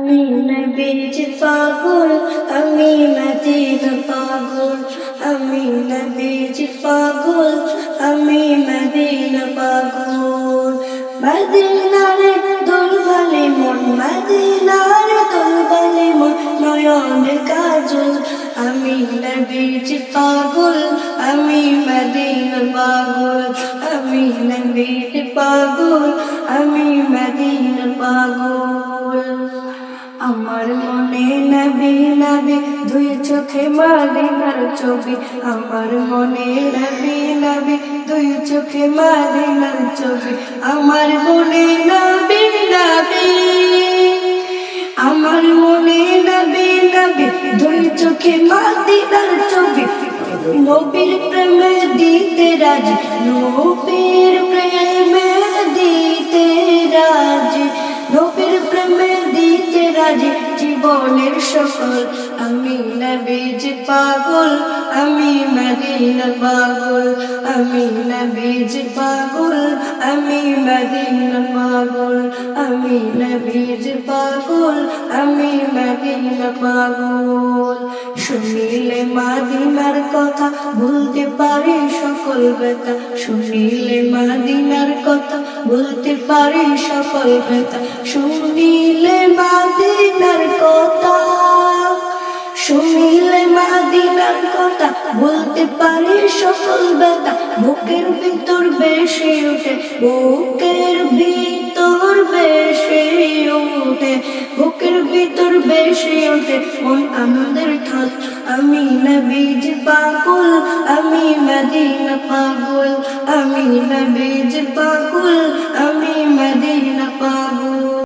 আমি নবীজি পাগল, আমি মদিনা পাগল, আমি নবীজি পাগল, আমি মদিনা পাগল। মদিনারে দুলবালি মন, মদিনারে দুলবালি মন, নয়নের কাজল। আমি নবীজি পাগল, আমি মদিনা পাগল, আমি নবীজি পাগল, আমি মদিনা পাগল। আমার মনে নবী নবী, দুই চোখে মদিনার ছবি। আমার মনে নবী নবী, দুই চোখে মদিনার ছবি। আমার মনে নবী নবী, আমার মনে নবী নবী, দুই চোখে মদিনার ছবি। নবীর প্রেমে দিতে রাজি, নবীর প্রেমে দিতে রাজি, নবীর প্রেমে দিতে রাজি জীবনের সকল। আমি নবীজি পাগল, আমি মদিনা পাগল, আমি নবীজি পাগল, আমি মদিনা পাগল, আমি নবীজি পাগল, আমি মদিনা পাগল। শুনিলে মদিনার কথা ভুলতে পারি সকল ব্যথা, শুনিলে মদিনার কথা ভুলতে পারি সকল ব্যথা। শুনিলে মদিনার কথা, শুনিলে মদিনার কথা বলতে পারি সকল ব্যথা। বুকের ভিতর বেশি ওঠে, বুকের ভিতর বেশি ওঠে, বুকের ভিতর বেশি ওঠে মন আনন্দের ঢল। আমি নবীজি পাগল, আমি মদিনা পাগল, আমি নবীজি পাগল, আমি মদিনা পাগল।